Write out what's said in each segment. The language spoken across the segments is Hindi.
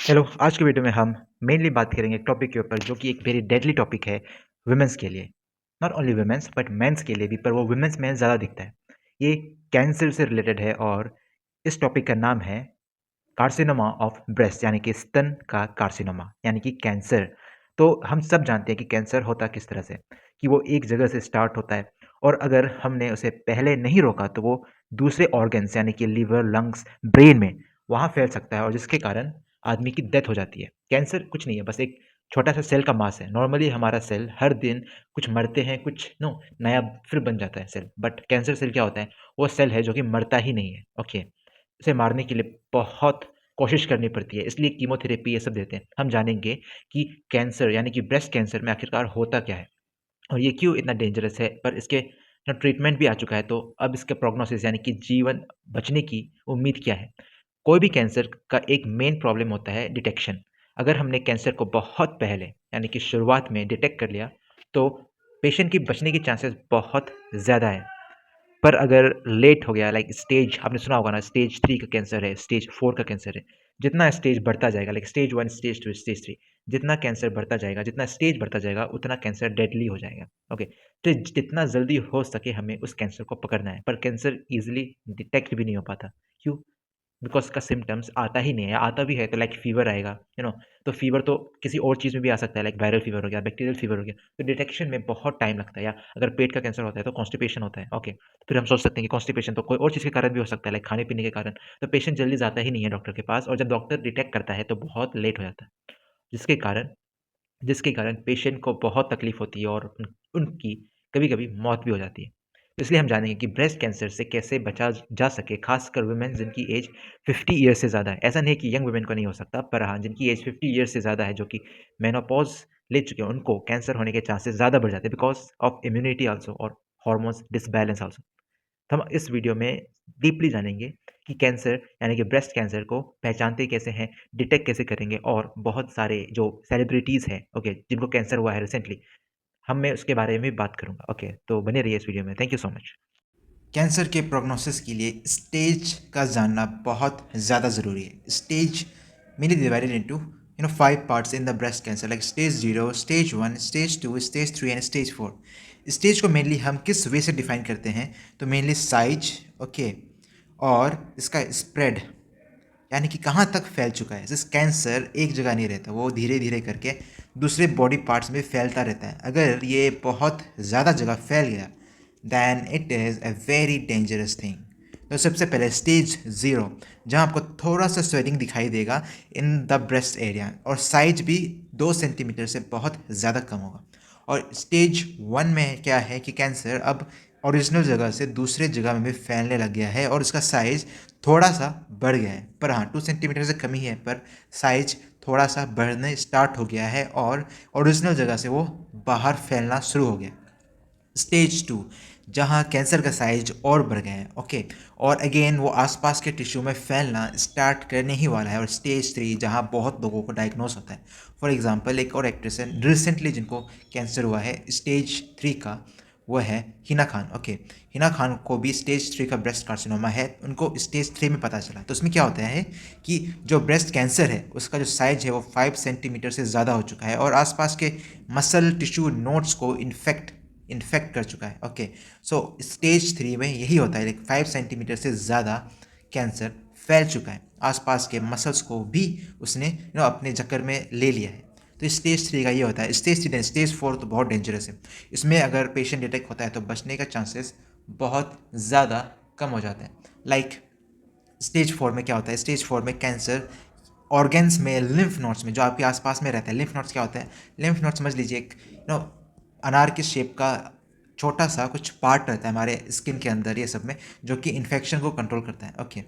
हेलो, आज की वीडियो में हम मेनली बात करेंगे एक टॉपिक के ऊपर जो कि एक वेरी डेडली टॉपिक है वुमेन्स के लिए। Not only women's but men's के लिए भी, पर वो वुमेन्स में ज़्यादा दिखता है। ये कैंसर से रिलेटेड है और इस टॉपिक का नाम है कार्सिनोमा ऑफ ब्रेस्ट, यानी कि स्तन का कार्सिनोमा यानी कि कैंसर। तो हम सब जानते हैं कि कैंसर होता किस तरह से, कि वो एक जगह से स्टार्ट होता है और अगर हमने उसे पहले नहीं रोका तो वो दूसरे ऑर्गन्स यानी कि लिवर, लंग्स, ब्रेन में वहाँ फैल सकता है और जिसके कारण आदमी की डेथ हो जाती है। कैंसर कुछ नहीं है, बस एक छोटा-सा सेल का मास है। नॉर्मली हमारा सेल हर दिन कुछ मरते हैं, कुछ नया फिर बन जाता है सेल। बट कैंसर सेल क्या होता है? वो सेल है जो कि मरता ही नहीं है, ओके। उसे मारने के लिए बहुत कोशिश करनी पड़ती है, इसलिए कीमोथेरेपी ये सब देते हैं। हम जानेंगे कि कैंसर यानी कि ब्रेस्ट कैंसर में आखिरकार होता क्या है और ये क्यों इतना डेंजरस है, पर इसके ट्रीटमेंट भी आ चुका है, तो अब इसका प्रोग्नोसिस यानी कि जीवन बचने की उम्मीद क्या है? कोई भी कैंसर का एक मेन प्रॉब्लम होता है डिटेक्शन। अगर हमने कैंसर को बहुत पहले यानी कि शुरुआत में डिटेक्ट कर लिया, तो पेशेंट की बचने की चांसेस बहुत ज़्यादा है। पर अगर लेट हो गया, लाइक स्टेज आपने सुना होगा ना, स्टेज 3 का कैंसर है, स्टेज 4 का कैंसर है। जितना स्टेज बढ़ता जाएगा, लाइक स्टेज 1, स्टेज 2, स्टेज 3, जितना कैंसर बढ़ता जाएगा, जितना स्टेज बढ़ता जाएगा, उतना कैंसर डेडली हो जाएगा। ओके, तो जितना जल्दी हो सके हमें उस कैंसर को पकड़ना है, पर कैंसर ईज़िली डिटेक्ट भी नहीं हो पाता। क्यों? बिकॉज़ उसका सिम्पटम्स आता ही नहीं है, आता भी है तो लाइक फ़ीवर आएगा, तो फ़ीवर तो किसी और चीज़ में भी आ सकता है, लाइक वायरल फ़ीवर हो गया, बैक्टीरियल फ़ीवर हो गया, तो डिटेक्शन में बहुत टाइम लगता है। या अगर पेट का कैंसर होता है तो कॉन्स्टिपेशन होता है, ओके। तो फिर हम सोच सकते हैं कि कॉन्स्टिपेशन तो कोई और चीज़ के कारण भी हो सकता है, लाइक खाने-पीने के कारण, तो पेशेंट जल्दी जाता ही नहीं है डॉक्टर के पास और जब डॉक्टर डिटेक्ट करता है तो बहुत लेट हो जाता है। जिसके कारण जिसके कारण पेशेंट को बहुत तकलीफ होती है और उनकी कभी-कभी मौत भी हो जाती है। तो इसलिए हम जानेंगे कि ब्रेस्ट कैंसर से कैसे बचा जा सके, खासकर वुमेन जिनकी एज 50 ईयर्स से ज़्यादा है। ऐसा नहीं है कि यंग वुमेन को नहीं हो सकता, पर हाँ, जिनकी एज 50 ईयर्स से ज़्यादा है, जो कि मेनोपॉज़ ले चुके हैं, उनको कैंसर होने के चांसेस ज़्यादा बढ़ जाते हैं बिकॉज़ ऑफ इम्यूनिटी ऑल्सो और हार्मोन्स डिसबैलेंस ऑल्सो। हम इस वीडियो में डीपली जानेंगे कि कैंसर यानी कि ब्रेस्ट कैंसर को पहचानते कैसे हैं, डिटेक्ट कैसे करेंगे और बहुत सारे जो सेलिब्रिटीज़ हैं, ओके, जिनको कैंसर हुआ है रिसेंटली, मैं उसके बारे में बात करूँगा। ओके, तो बने रहिए इस वीडियो में। Thank you so much. Cancer के प्रोग्नोसिस के लिए स्टेज का जानना बहुत ज़्यादा ज़रूरी है। Stage mainly divided into 5 parts in the breast cancer, like stage 0, stage 1, stage 2, stage 3 and stage 4। Stage को मेनली हम किस वे से डिफाइन करते हैं, तो मेनली साइज, ओके, और इसका स्प्रेड यानी कि कहाँ तक फैल चुका है। जिस कैंसर एक जगह नहीं रहता, वो धीरे धीरे करके दूसरे बॉडी पार्ट्स में फैलता रहता है। अगर ये बहुत ज़्यादा जगह फैल गया than it is a very dangerous thing. तो सबसे पहले स्टेज 0, जहाँ आपको थोड़ा सा स्वेलिंग दिखाई देगा इन द ब्रेस्ट एरिया और साइज भी 2 सेंटीमीटर से बहुत ज़्यादा कम होगा। और स्टेज 1 में क्या है कि कैंसर अब ओरिजिनल जगह से दूसरे जगह में भी फैलने लग गया है और उसका साइज़ थोड़ा सा बढ़ गया है, पर हाँ 2 सेंटीमीटर से कम ही है, पर साइज थोड़ा सा बढ़ने स्टार्ट हो गया है और ओरिजिनल जगह से वो बाहर फैलना शुरू हो गया। स्टेज 2, जहाँ कैंसर का साइज और बढ़ गया है, ओके, और अगेन वो आसपास के टिश्यू में फैलना स्टार्ट करने ही वाला है। और स्टेज 3, जहाँ बहुत लोगों को डायग्नोस होता है। फॉर एग्जांपल, एक और एक्ट्रेस है रिसेंटली जिनको कैंसर हुआ है स्टेज 3 का, वो है हिना खान, ओके। हिना खान को भी स्टेज 3 का ब्रेस्ट कार्सिनोमा है, उनको स्टेज 3 में पता चला। तो उसमें क्या होता है कि जो ब्रेस्ट कैंसर है उसका जो साइज है वो 5 सेंटीमीटर से ज़्यादा हो चुका है और आसपास के मसल टिश्यू नोड्स को इन्फेक्ट कर चुका है, ओके। सो स्टेज 3 में यही होता है, लाइक 5 सेंटीमीटर से ज़्यादा कैंसर फैल चुका है, आसपास के मसल्स को भी उसने अपने चक्कर में ले लिया है। तो स्टेज 3 का ये होता है। स्टेज 4 तो बहुत डेंजरस है। इसमें अगर पेशेंट डिटेक्ट होता है तो बचने का चांसेस बहुत ज़्यादा कम हो जाते हैं। लाइक स्टेज 4 में क्या होता है, स्टेज 4 में कैंसर ऑर्गन्स में, लिम्फ नोड्स में, जो आपके आसपास में रहता है। लिम्फ नोड्स क्या होता है? लिम्फ नोड समझ लीजिए एक अनार की शेप का छोटा सा कुछ पार्ट रहता है हमारे स्किन के अंदर, ये सब में, जो कि इन्फेक्शन को कंट्रोल करता है, ओके।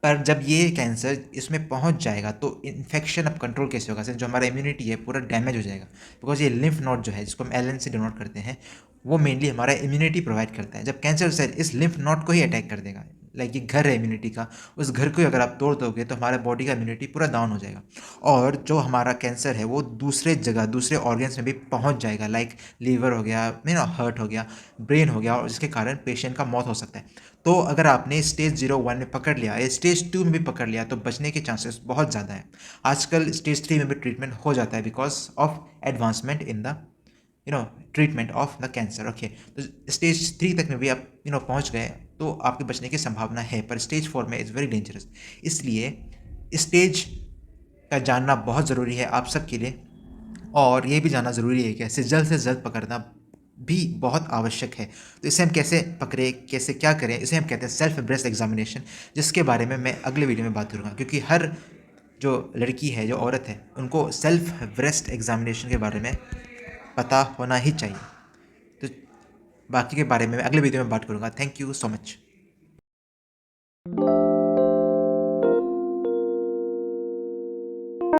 पर जब ये कैंसर इसमें पहुंच जाएगा तो इन्फेक्शन अब कंट्रोल कैसे होगा? जो हमारा इम्यूनिटी है पूरा डैमेज हो जाएगा। बिकॉज ये लिम्फ नोड जो है, जिसको हम एल से डिनोट करते हैं, वो मेनली हमारा इम्यूनिटी प्रोवाइड करता है। जब कैंसर सेल इस लिम्फ नोड को ही अटैक कर देगा, लाइक ये घर है इम्यूनिटी का, उस घर को अगर आप तोड़ दोगे तो हमारे बॉडी का इम्यूनिटी पूरा डाउन हो जाएगा और जो हमारा कैंसर है वो दूसरे जगह दूसरे ऑर्गन्स में भी पहुंच जाएगा, लाइक लीवर हो गया, हार्ट हो गया, ब्रेन हो गया, और जिसके कारण पेशेंट का मौत हो सकता है। तो अगर आपने स्टेज 0-1 में पकड़ लिया या स्टेज 2 में भी पकड़ लिया तो बचने के चांसेस बहुत ज़्यादा है। आजकल स्टेज 3 में भी ट्रीटमेंट हो जाता है because of advancement in the treatment of the cancer. Okay, तो स्टेज 3 तक में भी आप पहुंच गए तो आपके बचने की संभावना है, पर स्टेज 4 में इज़ वेरी डेंजरस। इसलिए स्टेज का जानना बहुत ज़रूरी है आप सबके लिए, और ये भी जानना ज़रूरी है कि इसे जल्द से जल्द पकड़ना भी बहुत आवश्यक है। तो इसे हम कैसे पकड़े, कैसे क्या करें, इसे हम कहते हैं सेल्फ ब्रेस्ट एग्जामिनेशन, जिसके बारे में मैं अगले वीडियो में बात करूँगा, क्योंकि हर जो लड़की है, जो औरत है, उनको सेल्फ ब्रेस्ट एग्जामिनेशन के बारे में पता होना ही चाहिए। तो बाकी के बारे में मैं अगले वीडियो में बात करूँगा। Thank you so much.